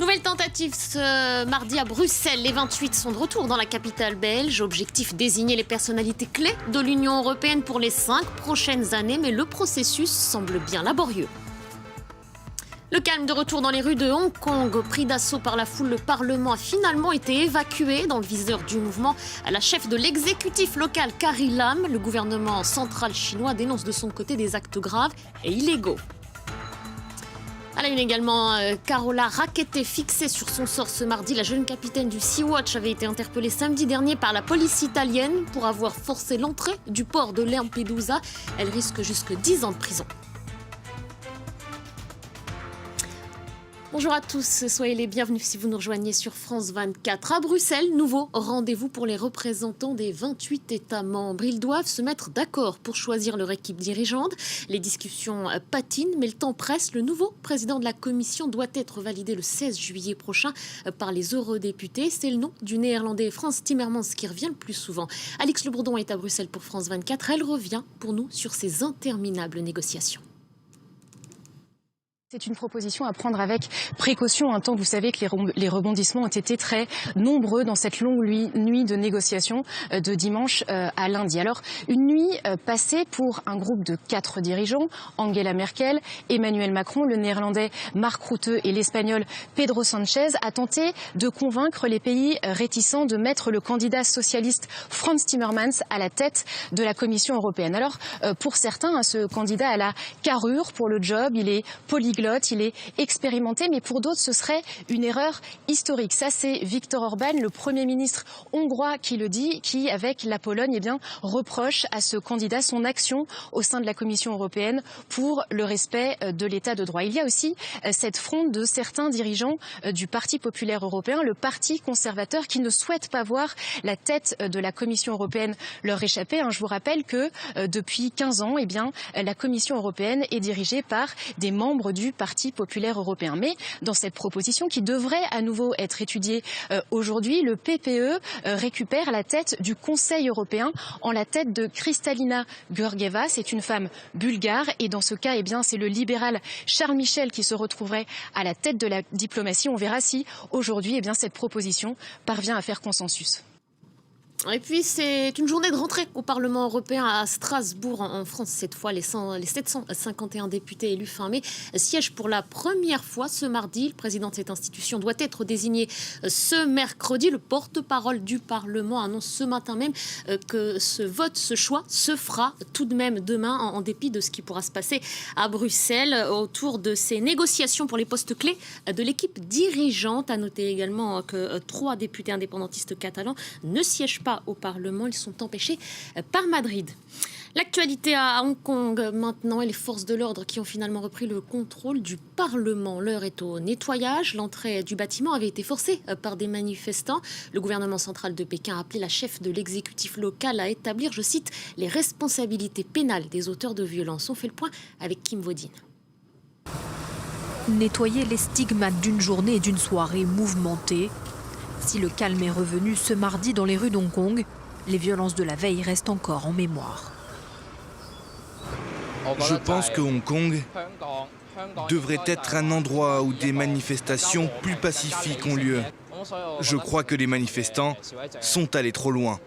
Nouvelle tentative ce mardi à Bruxelles. Les 28 sont de retour dans la capitale belge. Objectif, désigner les personnalités clés de l'Union européenne pour les 5 prochaines années. Mais le processus semble bien laborieux. Le calme de retour dans les rues de Hong Kong. Pris d'assaut par la foule, le Parlement a finalement été évacué. Dans le viseur du mouvement, la chef de l'exécutif local, Carrie Lam. Le gouvernement central chinois dénonce de son côté des actes graves et illégaux. À la une également, Carola Rackete, fixée sur son sort ce mardi. La jeune capitaine du Sea-Watch avait été interpellée samedi dernier par la police italienne pour avoir forcé l'entrée du port de Lampedusa. Elle risque jusque 10 ans de prison. Bonjour à tous, soyez les bienvenus si vous nous rejoignez sur France 24. À Bruxelles, nouveau rendez-vous pour les représentants des 28 États membres. Ils doivent se mettre d'accord pour choisir leur équipe dirigeante. Les discussions patinent, mais le temps presse. Le nouveau président de la Commission doit être validé le 16 juillet prochain par les eurodéputés. C'est le nom du néerlandais Frans Timmermans qui revient le plus souvent. Alix Le Bourdon est à Bruxelles pour France 24. Elle revient pour nous sur ces interminables négociations. C'est une proposition à prendre avec précaution, tant que vous savez que les rebondissements ont été très nombreux dans cette longue nuit de négociations de dimanche à lundi. Alors, une nuit passée pour un groupe de 4 dirigeants, Angela Merkel, Emmanuel Macron, le néerlandais Mark Rutte et l'espagnol Pedro Sanchez, a tenté de convaincre les pays réticents de mettre le candidat socialiste Frans Timmermans à la tête de la Commission européenne. Alors, pour certains, ce candidat a la carrure pour le job, il est polyglotte, il est expérimenté, mais pour d'autres, ce serait une erreur historique. Ça, c'est Viktor Orban, le Premier ministre hongrois, qui le dit, qui, avec la Pologne, reproche à ce candidat son action au sein de la Commission européenne pour le respect de l'état de droit. Il y a aussi cette fronde de certains dirigeants du Parti populaire européen, le Parti conservateur, qui ne souhaite pas voir la tête de la Commission européenne leur échapper. Je vous rappelle que depuis 15 ans, la Commission européenne est dirigée par des membres du Parti populaire européen. Mais dans cette proposition qui devrait à nouveau être étudiée aujourd'hui, le PPE récupère la tête du Conseil européen en la tête de Kristalina Georgieva. C'est une femme bulgare et dans ce cas, c'est le libéral Charles Michel qui se retrouverait à la tête de la diplomatie. On verra si aujourd'hui, cette proposition parvient à faire consensus. Et puis, c'est une journée de rentrée au Parlement européen à Strasbourg, en France. Cette fois, les 751 députés élus fin mai siègent pour la première fois ce mardi. Le président de cette institution doit être désigné ce mercredi. Le porte-parole du Parlement annonce ce matin même que ce choix se fera tout de même demain, en dépit de ce qui pourra se passer à Bruxelles autour de ces négociations pour les postes clés de l'équipe dirigeante. À noter également que 3 députés indépendantistes catalans ne siègent pas au Parlement, ils sont empêchés par Madrid. L'actualité à Hong Kong maintenant et les forces de l'ordre qui ont finalement repris le contrôle du Parlement. L'heure est au nettoyage. L'entrée du bâtiment avait été forcée par des manifestants. Le gouvernement central de Pékin a appelé la chef de l'exécutif local à établir, je cite, les responsabilités pénales des auteurs de violences. On fait le point avec Kim Vaudine. Nettoyer les stigmates d'une journée et d'une soirée mouvementée. Si le calme est revenu ce mardi dans les rues d'Hong Kong, les violences de la veille restent encore en mémoire. Je pense que Hong Kong devrait être un endroit où des manifestations plus pacifiques ont lieu. Je crois que les manifestants sont allés trop loin.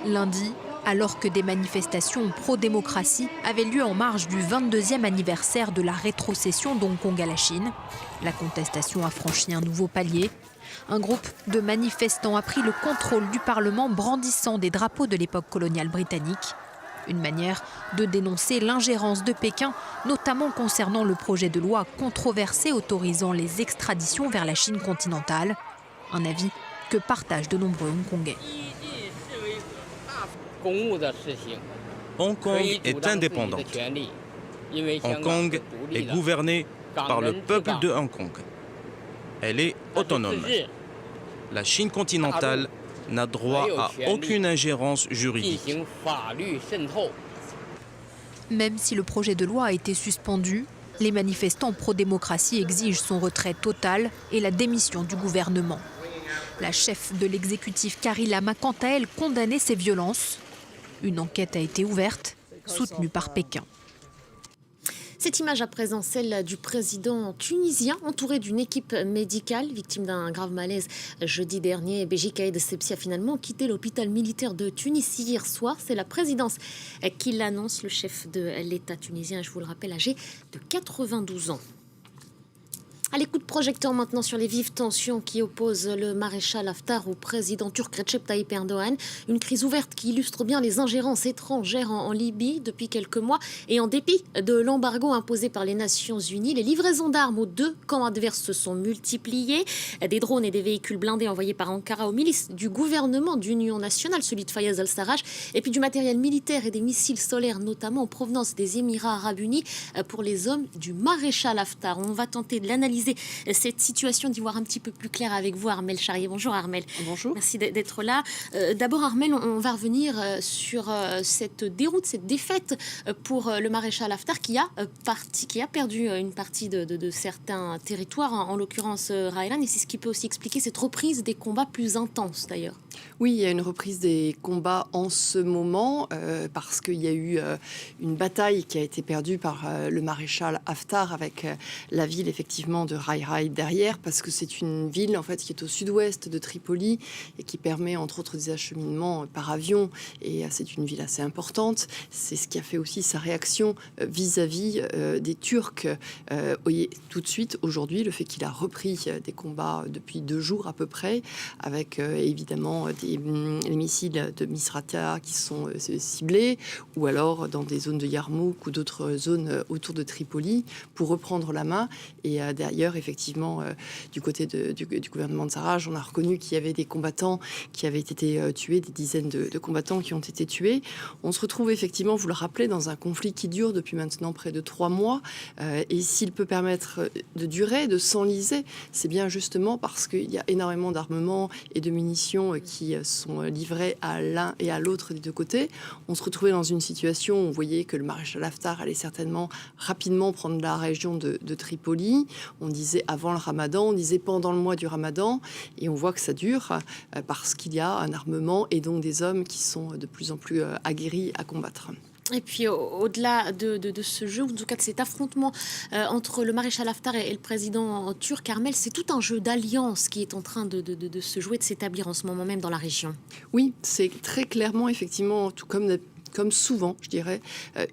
Lundi, alors que des manifestations pro-démocratie avaient lieu en marge du 22e anniversaire de la rétrocession d'Hong Kong à la Chine, la contestation a franchi un nouveau palier. Un groupe de manifestants a pris le contrôle du Parlement brandissant des drapeaux de l'époque coloniale britannique. Une manière de dénoncer l'ingérence de Pékin, notamment concernant le projet de loi controversé autorisant les extraditions vers la Chine continentale. Un avis que partagent de nombreux Hongkongais. Hong Kong est indépendante. Hong Kong est gouvernée par le peuple de Hong Kong. Elle est autonome. La Chine continentale n'a droit à aucune ingérence juridique. Même si le projet de loi a été suspendu, les manifestants pro-démocratie exigent son retrait total et la démission du gouvernement. La chef de l'exécutif Carrie Lam a quant à elle condamné ces violences. Une enquête a été ouverte, soutenue par Pékin. Cette image à présent, celle du président tunisien entouré d'une équipe médicale victime d'un grave malaise jeudi dernier. Béji Caïd Essebsi a finalement quitté l'hôpital militaire de Tunis hier soir. C'est la présidence qui l'annonce, le chef de l'État tunisien, je vous le rappelle, âgé de 92 ans. Allez, coup de projecteur maintenant sur les vives tensions qui opposent le maréchal Haftar au président turc Recep Tayyip Erdogan. Une crise ouverte qui illustre bien les ingérences étrangères en Libye depuis quelques mois. Et en dépit de l'embargo imposé par les Nations Unies, les livraisons d'armes aux deux camps adverses se sont multipliées. Des drones et des véhicules blindés envoyés par Ankara aux milices du gouvernement d'union nationale, celui de Fayez al-Sarraj, et puis du matériel militaire et des missiles solaires, notamment en provenance des Émirats arabes unis, pour les hommes du maréchal Haftar. On va tenter de l'analyser cette situation, d'y voir un petit peu plus clair avec vous, Armelle Charrier. Bonjour Armelle. Bonjour. Merci d'être là. D'abord Armelle, on va revenir sur cette déroute, cette défaite pour le maréchal Haftar qui a perdu une partie de certains territoires, en l'occurrence Raïlan, et c'est ce qui peut aussi expliquer cette reprise des combats plus intenses d'ailleurs. Oui, il y a une reprise des combats en ce moment parce qu'il y a eu une bataille qui a été perdue par le maréchal Haftar avec la ville effectivement de Rai derrière, parce que c'est une ville en fait qui est au sud-ouest de Tripoli et qui permet entre autres des acheminements par avion, et c'est une ville assez importante. C'est ce qui a fait aussi sa réaction vis-à-vis des Turcs. Voyez, tout de suite aujourd'hui le fait qu'il a repris des combats depuis 2 jours à peu près, avec évidemment les missiles de Misrata qui sont ciblés, ou alors dans des zones de Yarmouk ou d'autres zones autour de Tripoli pour reprendre la main. Et d'ailleurs, effectivement, du côté du gouvernement de Sarraj, on a reconnu qu'il y avait des combattants qui avaient été tués, des dizaines de combattants qui ont été tués. On se retrouve effectivement, vous le rappelez, dans un conflit qui dure depuis maintenant près de 3 mois. Et s'il peut permettre de durer, de s'enliser, c'est bien justement parce qu'il y a énormément d'armements et de munitions qui sont livrés à l'un et à l'autre des deux côtés. On se retrouvait dans une situation où on voyait que le maréchal Haftar allait certainement rapidement prendre la région de Tripoli. On disait avant le Ramadan, on disait pendant le mois du Ramadan, et on voit que ça dure parce qu'il y a un armement et donc des hommes qui sont de plus en plus aguerris à combattre. Et puis au-delà de ce jeu, ou en tout cas de cet affrontement entre le maréchal Haftar et le président turc, Armelle, c'est tout un jeu d'alliance qui est en train de se jouer, de s'établir en ce moment même dans la région. Oui, c'est très clairement effectivement, tout comme souvent, je dirais,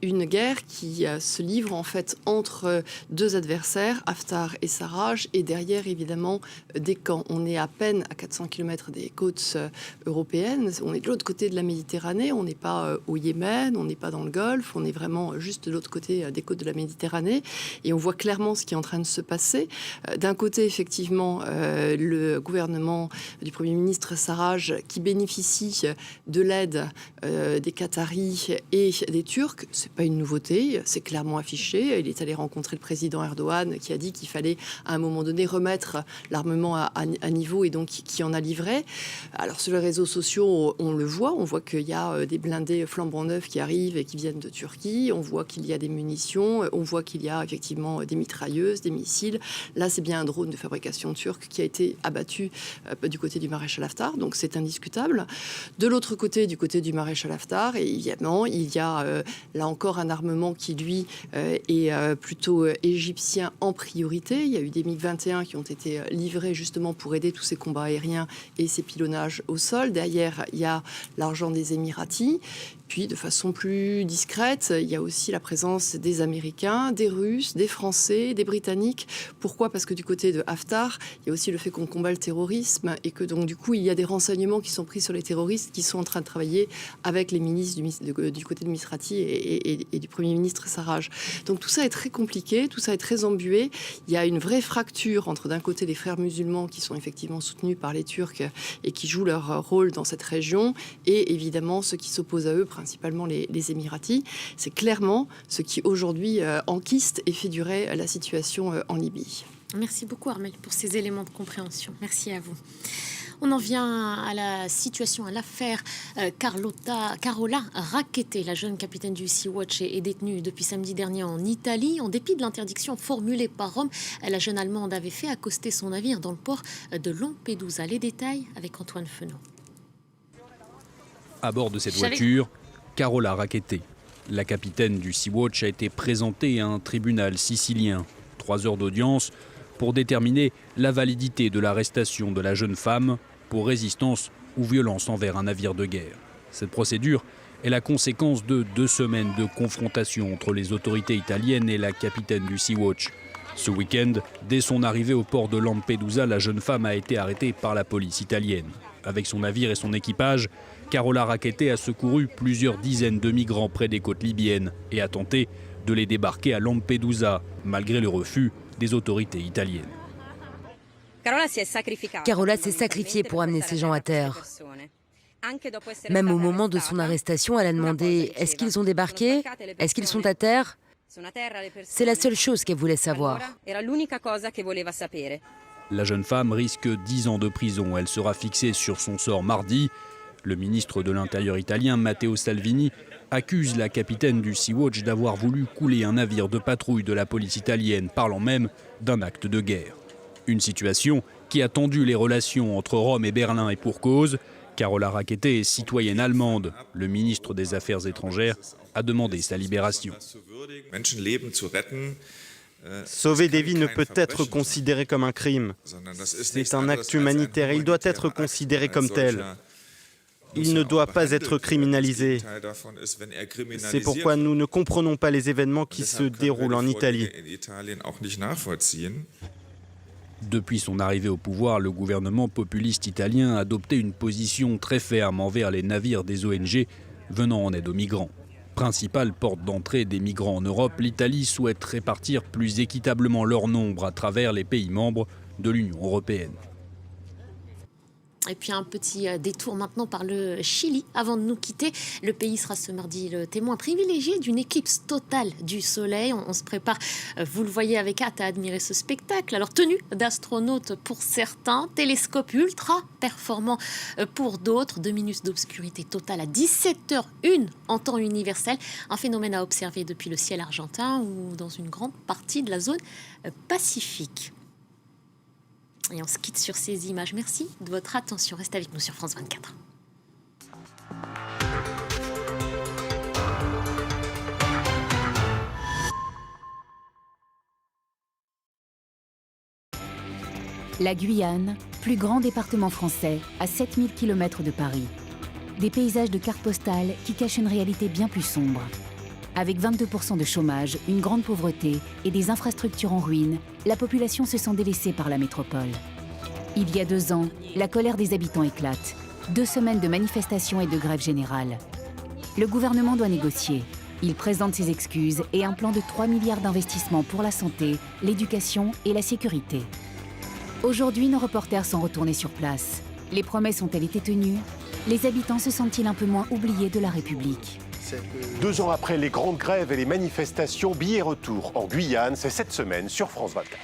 une guerre qui se livre en fait entre 2 adversaires, Haftar et Sarraj, et derrière évidemment des camps. On est à peine à 400 km des côtes européennes, on est de l'autre côté de la Méditerranée, on n'est pas au Yémen, on n'est pas dans le Golfe, on est vraiment juste de l'autre côté des côtes de la Méditerranée, et on voit clairement ce qui est en train de se passer. D'un côté, effectivement, le gouvernement du Premier ministre Sarraj qui bénéficie de l'aide des Qataris et des Turcs, c'est pas une nouveauté, c'est clairement affiché. Il est allé rencontrer le président Erdogan qui a dit qu'il fallait à un moment donné remettre l'armement à niveau, et donc qui en a livré. Alors sur les réseaux sociaux, on le voit, on voit qu'il y a des blindés flambant neufs qui arrivent et qui viennent de Turquie, on voit qu'il y a des munitions, on voit qu'il y a effectivement des mitrailleuses, des missiles. Là, c'est bien un drone de fabrication turque qui a été abattu du côté du maréchal Haftar, donc c'est indiscutable. De l'autre côté, du côté du maréchal Haftar, et évidemment, il y a là encore un armement qui, lui, est plutôt égyptien en priorité. Il y a eu des MiG-21 qui ont été livrés justement pour aider tous ces combats aériens et ces pilonnages au sol. Derrière, il y a l'argent des Émiratis. Puis, de façon plus discrète, il y a aussi la présence des Américains, des Russes, des Français, des Britanniques. Pourquoi ? Parce que du côté de Haftar, il y a aussi le fait qu'on combat le terrorisme et que donc du coup, il y a des renseignements qui sont pris sur les terroristes qui sont en train de travailler avec les milices du côté de Misrati et du Premier ministre Sarraj. Donc tout ça est très compliqué, tout ça est très embué. Il y a une vraie fracture entre d'un côté les frères musulmans qui sont effectivement soutenus par les Turcs et qui jouent leur rôle dans cette région, et évidemment ceux qui s'opposent à eux, principalement les Émiratis. C'est clairement ce qui aujourd'hui enquiste et fait durer la situation en Libye. Merci beaucoup Armelle pour ces éléments de compréhension. Merci à vous. On en vient à la situation, à l'affaire Carola Rackete. La jeune capitaine du Sea-Watch est détenue depuis samedi dernier en Italie. En dépit de l'interdiction formulée par Rome, la jeune Allemande avait fait accoster son navire dans le port de Lampedusa. Les détails avec Antoine Fenot. À bord de cette voiture, Carola Rackete. La capitaine du Sea-Watch a été présentée à un tribunal sicilien. 3 heures d'audience pour déterminer la validité de l'arrestation de la jeune femme pour résistance ou violence envers un navire de guerre. Cette procédure est la conséquence de 2 semaines de confrontation entre les autorités italiennes et la capitaine du Sea-Watch. Ce week-end, dès son arrivée au port de Lampedusa, la jeune femme a été arrêtée par la police italienne. Avec son navire et son équipage, Carola Rackete a secouru plusieurs dizaines de migrants près des côtes libyennes et a tenté de les débarquer à Lampedusa, malgré le refus des autorités italiennes. Carola s'est sacrifiée pour amener ces gens à terre. Même au moment de son arrestation, elle a demandé « Est-ce qu'ils ont débarqué? Est-ce qu'ils sont à terre ?» C'est la seule chose qu'elle voulait savoir. La jeune femme risque 10 ans de prison. Elle sera fixée sur son sort mardi. Le ministre de l'Intérieur italien, Matteo Salvini, accuse la capitaine du Sea-Watch d'avoir voulu couler un navire de patrouille de la police italienne, parlant même d'un acte de guerre. Une situation qui a tendu les relations entre Rome et Berlin et pour cause. Carola Rackete est citoyenne allemande. Le ministre des Affaires étrangères a demandé sa libération. Sauver des vies ne peut être considéré comme un crime. C'est un acte humanitaire et il doit être considéré comme tel. Il ne doit pas être criminalisé. C'est pourquoi nous ne comprenons pas les événements qui se déroulent en Italie. Depuis son arrivée au pouvoir, le gouvernement populiste italien a adopté une position très ferme envers les navires des ONG venant en aide aux migrants. Principale porte d'entrée des migrants en Europe, l'Italie souhaite répartir plus équitablement leur nombre à travers les pays membres de l'Union européenne. Et puis un petit détour maintenant par le Chili. Avant de nous quitter, le pays sera ce mardi le témoin privilégié d'une éclipse totale du soleil. On se prépare, vous le voyez, avec hâte à admirer ce spectacle. Alors tenue d'astronautes pour certains, télescope ultra performant pour d'autres. 2 minutes d'obscurité totale à 17h01 en temps universel. Un phénomène à observer depuis le ciel argentin ou dans une grande partie de la zone pacifique. Et on se quitte sur ces images. Merci de votre attention. Restez avec nous sur France 24. La Guyane, plus grand département français, à 7000 km de Paris. Des paysages de cartes postales qui cachent une réalité bien plus sombre. Avec 22% de chômage, une grande pauvreté et des infrastructures en ruine, la population se sent délaissée par la métropole. Il y a 2 ans, la colère des habitants éclate. 2 semaines de manifestations et de grève générale. Le gouvernement doit négocier. Il présente ses excuses et un plan de 3 milliards d'investissements pour la santé, l'éducation et la sécurité. Aujourd'hui, nos reporters sont retournés sur place. Les promesses ont-elles été tenues? Les habitants se sentent-ils un peu moins oubliés de la République? 2 ans après les grandes grèves et les manifestations, billet retour en Guyane, c'est cette semaine sur France 24.